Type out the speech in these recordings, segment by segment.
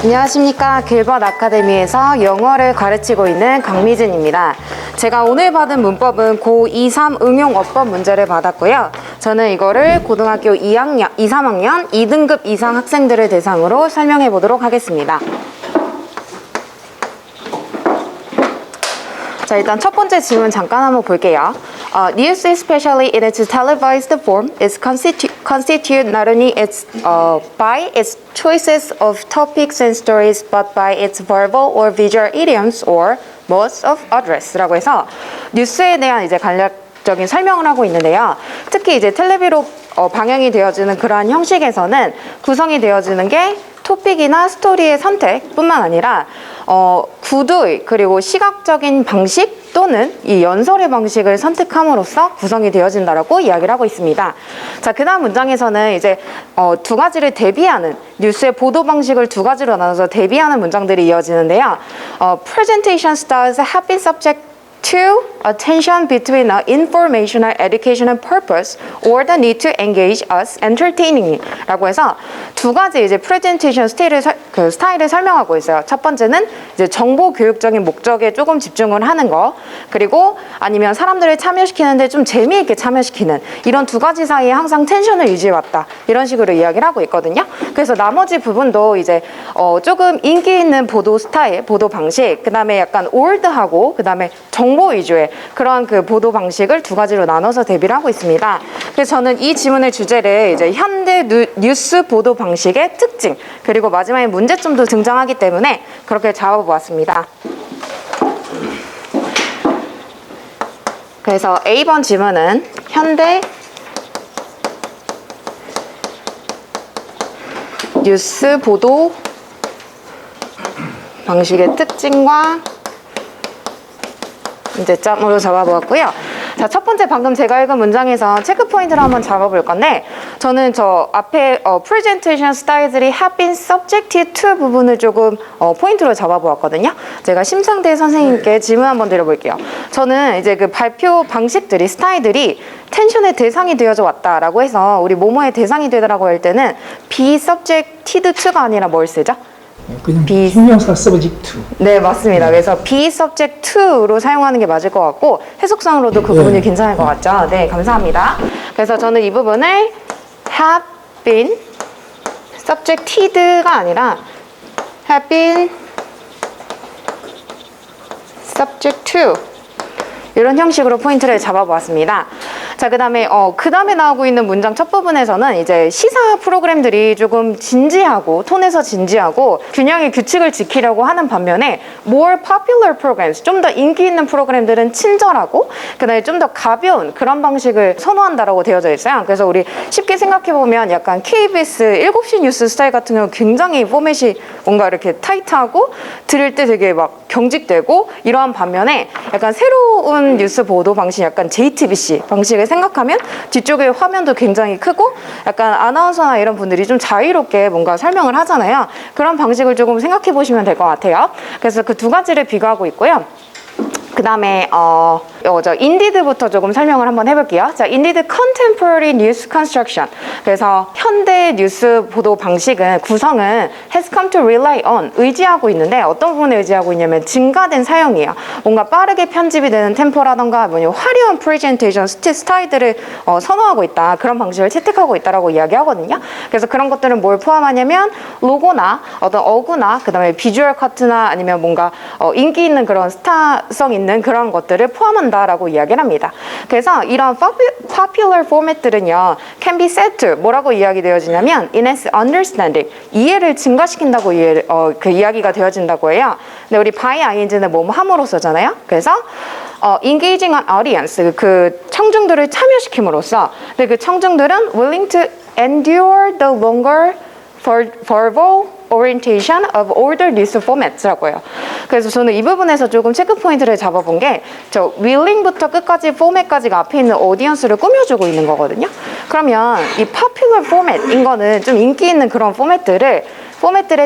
안녕하십니까. 길벗 아카데미에서 영어를 가르치고 있는 강미진입니다. 제가 오늘 받은 문법은 고2, 3 응용어법 문제를 받았고요. 저는 이거를 고등학교 2학년, 2, 3학년 2등급 이상 학생들을 대상으로 설명해 보도록 하겠습니다. 자, 일단 첫 번째 질문 잠깐 한번 볼게요. News, especially in its televised form, is constituted not only by its choices of topics and stories, but by its verbal or visual idioms or modes of address라고 해서 뉴스에 대한 이제 간략적인 설명을 하고 있는데요. 특히 이제 텔레비로 방영이 되어지는 그러한 형식에서는 구성이 되어지는 게 토픽이나 스토리의 선택뿐만 아니라 구두의 그리고 시각적인 방식 또는 이 연설의 방식을 선택함으로써 구성이 되어진다라고 이야기를 하고 있습니다. 자, 그 다음 문장에서는 이제 두 가지를 대비하는 뉴스의 보도 방식을 두 가지로 나눠서 대비하는 문장들이 이어지는데요. Presentation styles have been subject to a tension between an informational educational purpose or the need to engage us entertaining 라고 해서 두 가지 이제 프레젠테이션 스타일을 설명하고 있어요. 첫 번째는 이제 정보 교육적인 목적에 조금 집중을 하는 거, 그리고 아니면 사람들을 참여시키는데 좀 재미있게 참여시키는 이런 두 가지 사이에 항상 텐션을 유지해왔다, 이런 식으로 이야기를 하고 있거든요. 그래서 나머지 부분도 이제 조금 인기 있는 보도 스타일, 보도 방식, 그 다음에 약간 올드하고 그 다음에 정보 위주의 그러한 그 보도 방식을 두 가지로 나눠서 대비를 하고 있습니다. 그래서 저는 이 지문의 주제를 이제 현대 뉴스 보도 방식의 특징, 그리고 마지막에 문제점도 등장하기 때문에 그렇게 잡아보았습니다. 그래서 A번 지문은 현대 뉴스 보도 방식의 특징과 문제점으로 잡아보았고요. 자, 첫 번째 방금 제가 읽은 문장에서 체크 포인트를 한번 잡아볼 건데, 저는 저 앞에 presentation style들이 have been subjected to 부분을 조금 포인트로 잡아보았거든요. 제가 심상대 선생님께 질문 한번 드려볼게요. 저는 이제 그 발표 방식들이, 스타일들이 텐션의 대상이 되어져 왔다라고 해서 우리 뭐뭐의 대상이 되더라고 할 때는 be subjected to가 아니라 뭘 쓰죠? 그냥 형용사 subject to. 네, 맞습니다. 그래서 be subject to로 사용하는 게 맞을 것 같고, 해석상으로도 그 부분이 괜찮을 것 같죠. 네, 감사합니다. 그래서 저는 이 부분을 have been subjected가 아니라 have been subject to, 이런 형식으로 포인트를 잡아보았습니다. 자, 그 다음에 나오고 있는 문장 첫 부분에서는 이제 시사 프로그램들이 조금 진지하고, 톤에서 진지하고 균형의 규칙을 지키려고 하는 반면에 more popular programs, 좀 더 인기 있는 프로그램들은 친절하고 그 다음에 좀 더 가벼운 그런 방식을 선호한다라고 되어져 있어요. 그래서 우리 쉽게 생각해보면 약간 KBS 7시 뉴스 스타일 같은 경우 굉장히 포맷이 뭔가 이렇게 타이트하고 들을 때 되게 막 경직되고 이러한 반면에 약간 새로운 뉴스 보도 방식, 약간 JTBC 방식을 생각하면 뒤쪽에 화면도 굉장히 크고 약간 아나운서나 이런 분들이 좀 자유롭게 뭔가 설명을 하잖아요. 그런 방식을 조금 생각해 보시면 될 것 같아요. 그래서 그 두 가지를 비교하고 있고요. 그 다음에 저 인디드부터 조금 설명을 한번 해볼게요. 자, 인디드 contemporary news construction. 그래서 현대 뉴스 보도 방식은, 구성은 has come to rely on, 의지하고 있는데 어떤 부분에 의지하고 있냐면 증가된 사용이에요. 뭔가 빠르게 편집이 되는 템포라던가 화려한 프레젠테이션 스타일들을 선호하고 있다, 그런 방식을 채택하고 있다라고 이야기하거든요. 그래서 그런 것들은 뭘 포함하냐면 로고나 어떤 어구나 그 다음에 비주얼 커트나 아니면 뭔가 인기 있는 그런 스타성 있는 그런 것들을 포함한다라고 이야기를 합니다. 그래서 이런 popular format들은요, can be said to 뭐라고 이야기되어지냐면 enhance understanding, 이해를 증가시킨다고 그 이야기가 되어진다고 해요. 근데 우리 by ing는 뭐뭐 함으로써잖아요. 그래서 engaging an audience, 그 청중들을 참여시킴으로써, 근데 그 청중들은 willing to endure the longer verbal orientation of older news formats라고 해요. 그래서 저는 이 부분에서 조금 체크 포인트를 잡아본 게, 저 willing부터 끝까지 포맷까지가 앞에 있는 오디언스를 꾸며주고 있는 거거든요. 그러면 이 popular format인 거는 좀 인기 있는 그런 포맷들에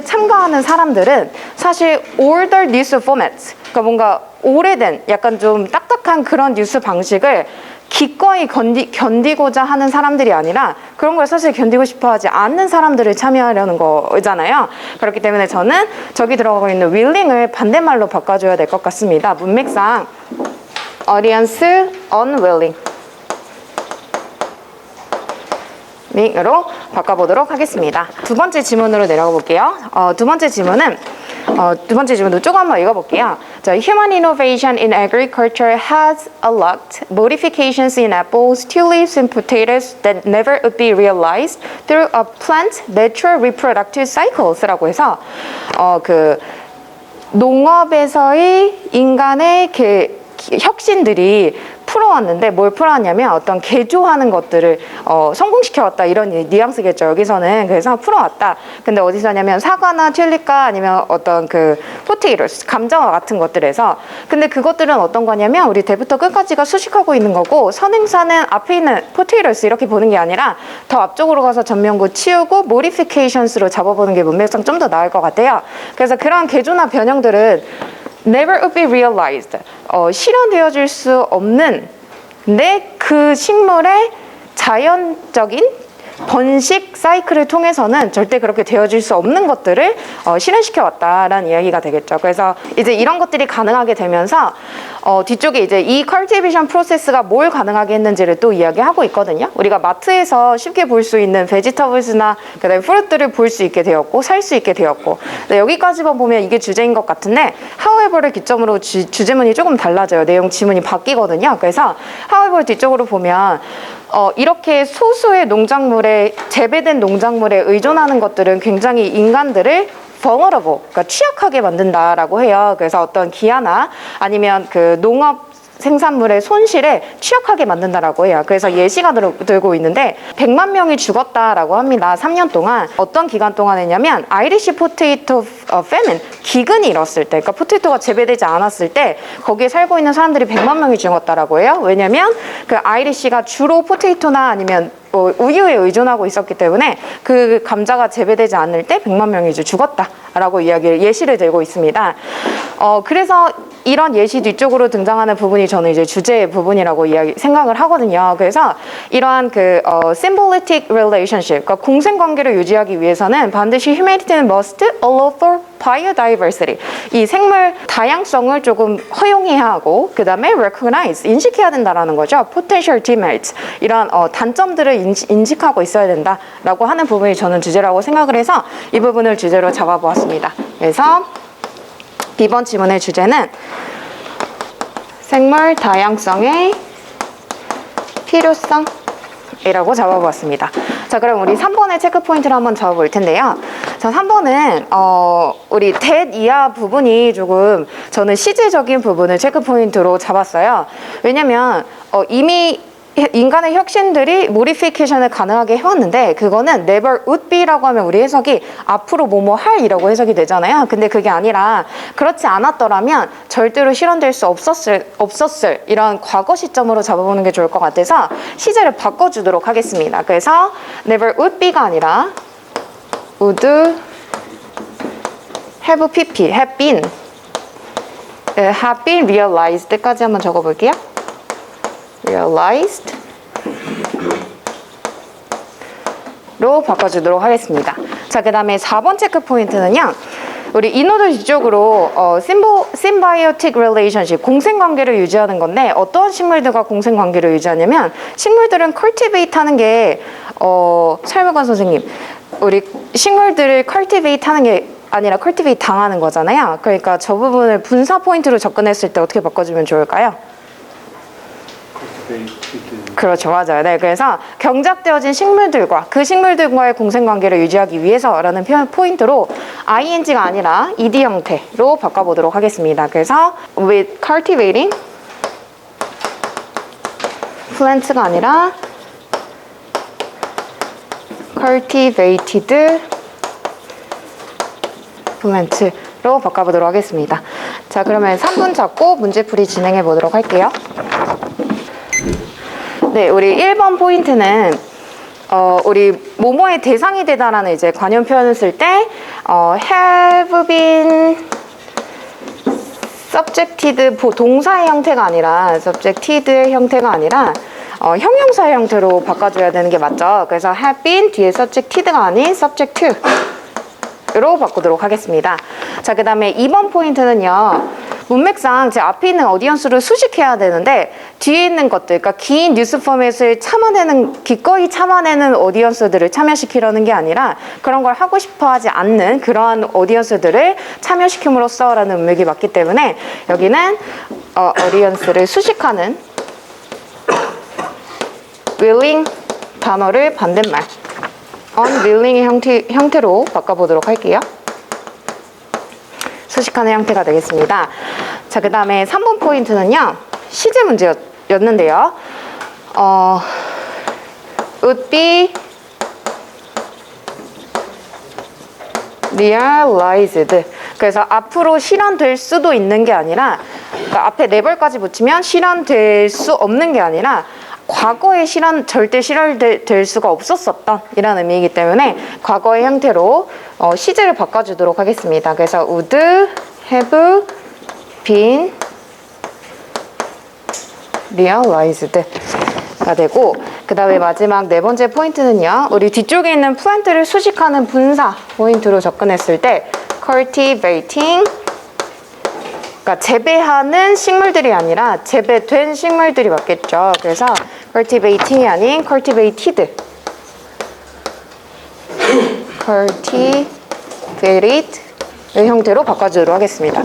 참가하는 사람들은 사실 older news formats, 그러니까 뭔가 오래된 약간 좀 딱딱한 그런 뉴스 방식을 기꺼이 견디고자 하는 사람들이 아니라 그런 걸 사실 견디고 싶어 하지 않는 사람들을 참여하려는 거잖아요. 그렇기 때문에 저는 저기 들어가고 있는 willing을 반대말로 바꿔줘야 될 것 같습니다. 문맥상 audience unwilling 으로 바꿔보도록 하겠습니다. 두 번째 지문으로 내려가 볼게요. 두 번째 지문도 조금 한번 읽어볼게요. 자, Human innovation in agriculture has unlocked modifications in apples, tulips, and potatoes that never would be realized through a plant natural reproductive cycles라고 해서 농업에서의 인간의 혁신들이 풀어왔는데 뭘 풀어왔냐면 어떤 개조하는 것들을 성공시켜왔다 이런 뉘앙스겠죠. 여기서는 그래서 풀어왔다. 근데 어디서냐면 사과나 튤립과 아니면 어떤 포테이토스 감자와 같은 것들에서 근데 그것들은 어떤 거냐면 우리 대부터 끝까지가 수식하고 있는 거고 선행사는 앞에 있는 포테이토스 이렇게 보는 게 아니라 더 앞쪽으로 가서 전면구 치우고 모디피케이션스로 잡아보는 게 문맥상 좀 더 나을 것 같아요. 그래서 그러한 개조나 변형들은 never would be realized. 실현되어질 수 없는 근데 그 식물의 자연적인 번식 사이클을 통해서는 절대 그렇게 되어질 수 없는 것들을 실현시켜 왔다라는 이야기가 되겠죠. 그래서 이제 이런 것들이 가능하게 되면서 뒤쪽에 이제 이 cultivation 프로세스가 뭘 가능하게 했는지를 또 이야기하고 있거든요. 우리가 마트에서 쉽게 볼 수 있는 vegetables나 그다음에 fruit들을 볼 수 있게 되었고 살 수 있게 되었고 여기까지만 보면 이게 주제인 것 같은데 however를 기점으로 주제문이 조금 달라져요. 내용 지문이 바뀌거든요. 그래서 however 뒤쪽으로 보면 이렇게 소수의 농작물에 재배된 농작물에 의존하는 것들은 굉장히 인간들을 vulnerable, 그러니까 취약하게 만든다라고 해요. 그래서 어떤 기아나 아니면 농업 생산물의 손실에 취약하게 만든다라고 해요. 그래서 예시가 들고 있는데 100만 명이 죽었다라고 합니다. 3년 동안. 어떤 기간 동안 했냐면 아이리시 포테이토 패민, 기근이 일었을 때, 그러니까 포테이토가 재배되지 않았을 때 거기에 살고 있는 사람들이 100만 명이 죽었다라고 해요. 왜냐면 아이리시가 주로 포테이토나 아니면 우유에 의존하고 있었기 때문에 그 감자가 재배되지 않을 때 100만 명이 이제 죽었다라고 예시를 들고 있습니다. 그래서 이런 예시 뒤쪽으로 등장하는 부분이 저는 이제 주제의 부분이라고 생각을 하거든요. 그래서 이러한 symbolic relationship, 그러니까 공생관계를 유지하기 위해서는 반드시 humanity는 must allow for biodiversity, 이 생물 다양성을 조금 허용해야 하고 그 다음에 recognize, 인식해야 된다라는 거죠. potential demerits, 이런 단점들을 인식하고 있어야 된다라고 하는 부분이 저는 주제라고 생각을 해서 이 부분을 주제로 잡아보았습니다. 그래서 이번 지문의 주제는 생물 다양성의 필요성이라고 잡아보았습니다. 자, 그럼 우리 3번의 체크 포인트를 한번 잡아볼 텐데요. 자, 3번은 우리 that 이하 부분이 조금 저는 시제적인 부분을 체크 포인트로 잡았어요. 왜냐면 이미 인간의 혁신들이 모디피케이션을 가능하게 해왔는데 그거는 never would be라고 하면 우리 해석이 앞으로 뭐뭐 할이라고 해석이 되잖아요. 근데 그게 아니라 그렇지 않았더라면 절대로 실현될 수 없었을 이런 과거 시점으로 잡아보는 게 좋을 것 같아서 시제를 바꿔주도록 하겠습니다. 그래서 never would be가 아니라 would have been realized까지 한번 적어볼게요. realized 로 바꿔주도록 하겠습니다. 자, 그 다음에 4번 체크 포인트는요. 우리 인어도 뒤쪽으로 symbiotic relationship, 공생관계를 유지하는 건데 어떠한 식물들과 공생관계를 유지하냐면 식물들은 cultivate 하는 게 설명관 선생님, 우리 식물들을 cultivate 하는 게 아니라 cultivate 당하는 거잖아요. 그러니까 저 부분을 분사 포인트로 접근했을 때 어떻게 바꿔주면 좋을까요? 그렇죠, 맞아요. 네, 그래서 경작되어진 식물들과 그 식물들과의 공생관계를 유지하기 위해서라는 포인트로 ing가 아니라 ed 형태로 바꿔보도록 하겠습니다. 그래서 with cultivating plants가 아니라 cultivated plant로 바꿔보도록 하겠습니다. 자, 그러면 3분 잡고 문제풀이 진행해 보도록 할게요. 네, 우리 1번 포인트는 우리 뭐뭐의 대상이 되다라는 이제 관용 표현을 쓸 때 have been subjected 동사의 형태가 아니라 subjected의 형태가 아니라 형용사의 형태로 바꿔줘야 되는 게 맞죠. 그래서 have been 뒤에 subjected가 아닌 subject to로 바꾸도록 하겠습니다. 자, 그 다음에 2번 포인트는요. 문맥상 제 앞에 있는 어디언스를 수식해야 되는데 뒤에 있는 것들, 그러니까 긴 뉴스 포맷을 기꺼이 참아내는 어디언스들을 참여시키려는 게 아니라 그런 걸 하고 싶어 하지 않는 그러한 어디언스들을 참여시킴으로써라는 문맥이 맞기 때문에 여기는 어디언스를 수식하는 willing 단어를 반대말 unwilling의 형태로 바꿔보도록 할게요. 수식하는 형태가 되겠습니다. 자, 그 다음에 3번 포인트는요. 시제 문제였는데요. would be realized. 그래서 앞으로 실현될 수도 있는 게 아니라 그러니까 앞에 네벌까지 붙이면 실현될 수 없는 게 아니라 과거에 절대 실현될 수가 없었었던 이라는 의미이기 때문에 과거의 형태로 시제를 바꿔주도록 하겠습니다. 그래서 would have been realized가 되고 그 다음에 마지막 네 번째 포인트는요. 우리 뒤쪽에 있는 플랜트를 수식하는 분사 포인트로 접근했을 때 cultivating 그러니까 재배하는 식물들이 아니라 재배된 식물들이 맞겠죠. 그래서 cultivating이 아닌 cultivated cultivated 형태로 바꿔주도록 하겠습니다.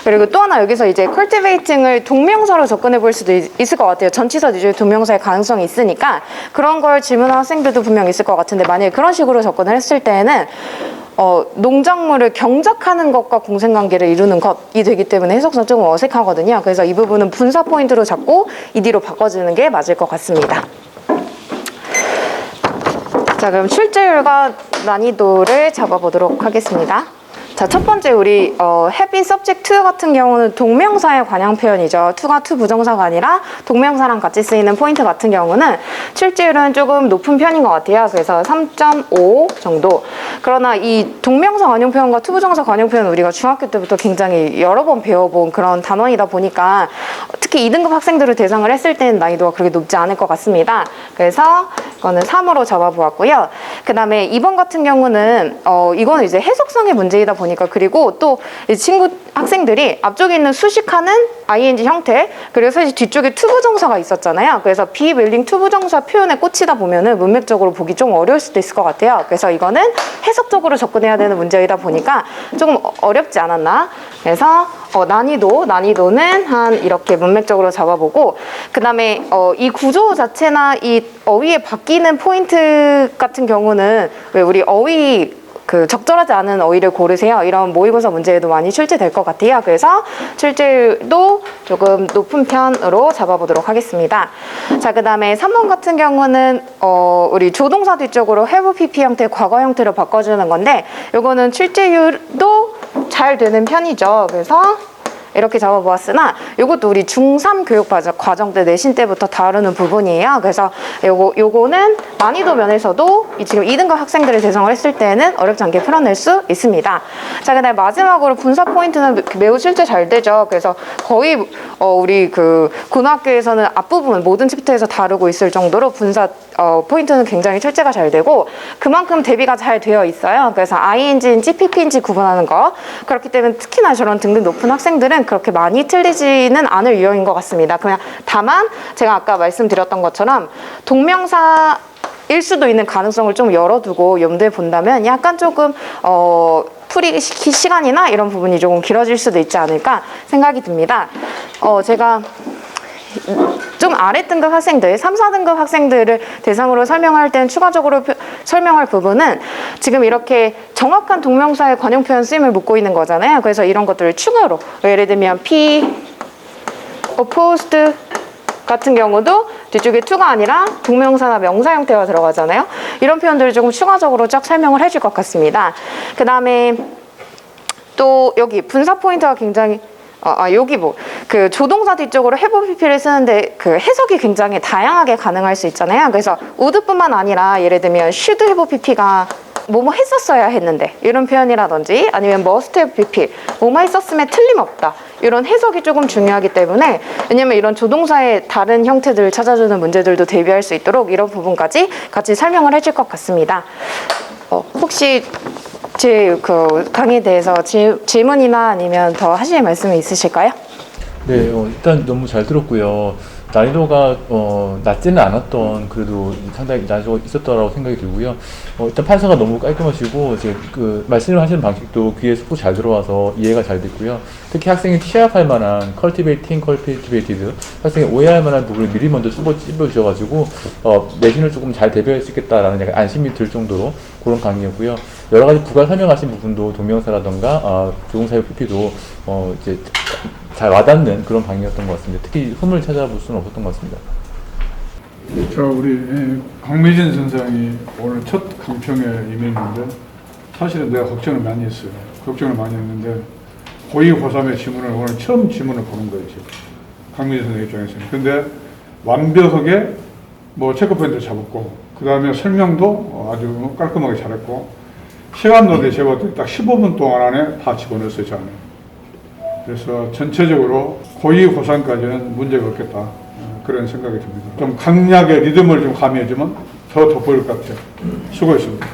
그리고 또 하나 여기서 이제 cultivating을 동명사로 접근해 볼 수도 있을 것 같아요. 전치사 위주의 동명사의 가능성이 있으니까 그런 걸 질문하는 학생들도 분명 있을 것 같은데 만약에 그런 식으로 접근을 했을 때에는 농작물을 경작하는 것과 공생관계를 이루는 것이 되기 때문에 해석상 조금 어색하거든요. 그래서 이 부분은 분사 포인트로 잡고 ED로 바꿔주는 게 맞을 것 같습니다. 자, 그럼 출제율과 난이도를 잡아보도록 하겠습니다. 자, 첫 번째 우리 have been subject to 같은 경우는 동명사의 관형 표현이죠. to가 to 부정사가 아니라 동명사랑 같이 쓰이는 포인트 같은 경우는 출제율은 조금 높은 편인 것 같아요. 그래서 3.5 정도. 그러나 이 동명사 관형 표현과 to 부정사 관형 표현은 우리가 중학교 때부터 굉장히 여러 번 배워본 그런 단원이다 보니까 특히 2등급 학생들을 대상을 했을 때는 난이도가 그렇게 높지 않을 것 같습니다. 그래서 이거는 3으로 잡아보았고요. 그 다음에 2번 같은 경우는 이거는 이제 해석상의 문제이다 보니까 그리고 또 이 학생들이 앞쪽에 있는 수식하는 ing 형태 그리고 사실 뒤쪽에 to 부정사가 있었잖아요. 그래서 be willing to 부정사 표현에 꽂히다 보면은 문맥적으로 보기 좀 어려울 수도 있을 것 같아요. 그래서 이거는 해석적으로 접근해야 되는 문제이다 보니까 조금 어렵지 않았나. 그래서 난이도는 한 이렇게 문맥적으로 잡아보고 그 다음에 이 구조 자체나 이 어휘에 바뀌는 포인트 같은 경우는 왜 우리 어휘 적절하지 않은 어휘를 고르세요. 이런 모의고사 문제에도 많이 출제될 것 같아요. 그래서 출제율도 조금 높은 편으로 잡아보도록 하겠습니다. 자, 그 다음에 3번 같은 경우는 우리 조동사 뒤쪽으로 have pp 형태, 과거 형태로 바꿔주는 건데 이거는 출제율도 잘 되는 편이죠. 그래서 이렇게 잡아보았으나 이것도 우리 중3 교육 과정 때 내신 때부터 다루는 부분이에요. 그래서 요거는 난이도 면에서도 지금 2등급 학생들을 대상을 했을 때는 어렵지 않게 풀어낼 수 있습니다. 자, 그다음에 마지막으로 분사 포인트는 매우 실제 잘 되죠. 그래서 거의 우리 고등학교에서는 앞부분 모든 챕터에서 다루고 있을 정도로 분사 포인트는 굉장히 출제가 잘 되고 그만큼 대비가 잘 되어 있어요. 그래서 ing인지 pp인지 구분하는 거 그렇기 때문에 특히나 저런 등급 높은 학생들은 그렇게 많이 틀리지는 않을 유형인 것 같습니다. 그냥 다만 제가 아까 말씀드렸던 것처럼 동명사일 수도 있는 가능성을 좀 열어두고 염두에 본다면 약간 조금 풀이 시간이나 이런 부분이 조금 길어질 수도 있지 않을까 생각이 듭니다. 제가 좀 아래 등급 학생들, 3, 4등급 학생들을 대상으로 설명할 때는 추가적으로 설명할 부분은 지금 이렇게 정확한 동명사의 관용 표현 쓰임을 묻고 있는 거잖아요. 그래서 이런 것들을 추가로 예를 들면 P, opposed 같은 경우도 뒤쪽에 to가 아니라 동명사나 명사 형태가 들어가잖아요. 이런 표현들을 조금 추가적으로 쫙 설명을 해줄 것 같습니다. 그 다음에 또 여기 분사 포인트가 굉장히 여기 조동사 뒤쪽으로 have pp를 쓰는데 해석이 굉장히 다양하게 가능할 수 있잖아요. 그래서 would뿐만 아니라 예를 들면 should have pp가 뭐뭐 했었어야 했는데 이런 표현이라든지 아니면 must have BP 뭐뭐 했었음에 틀림없다 이런 해석이 조금 중요하기 때문에 왜냐면 이런 조동사의 다른 형태들을 찾아주는 문제들도 대비할 수 있도록 이런 부분까지 같이 설명을 해줄 것 같습니다. 혹시 제 그 강의에 대해서 질문이나 아니면 더 하실 말씀이 있으실까요? 네, 일단 너무 잘 들었고요. 난이도가 낮지는 않았던 그래도 상당히 난이도가 있었다라고 생각이 들고요. 일단 판사가 너무 깔끔하시고 이제 그 말씀을 하시는 방식도 귀에 쏙 잘 들어와서 이해가 잘 됐고요. 특히 학생이 취합할 만한 cultivating, cultivated 학생이 오해할 만한 부분을 미리 먼저 찝어주셔가지고 내신을 조금 잘 대비할 수 있겠다라는 약간 안심이 들 정도로 그런 강의였고요. 여러 가지 부가 설명하신 부분도 동명사라던가 조동사의 PP도 이제 잘 와닿는 그런 강의였던 것 같습니다. 특히 흠을 찾아볼 수는 없었던 것 같습니다. 저 우리 강미진 선생이 오늘 첫 강평에 임했는데 사실은 내가 걱정을 많이 했어요. 걱정을 많이 했는데 고2, 고3의 지문을 오늘 처음 지문을 보는 거예요. 지금. 강미진 선생 입장에서는. 근데 완벽하게 뭐 체크포인트 잡았고 그 다음에 설명도 아주 깔끔하게 잘했고 시간도 제가 딱 15분 동안 안에 다 집어넣었어요. 저 안에. 그래서 전체적으로 고2, 고3까지는 문제가 없겠다. 그런 생각이 듭니다. 좀 강약의 리듬을 좀 가미해주면 더 돋보일 것 같아요. 수고했습니다.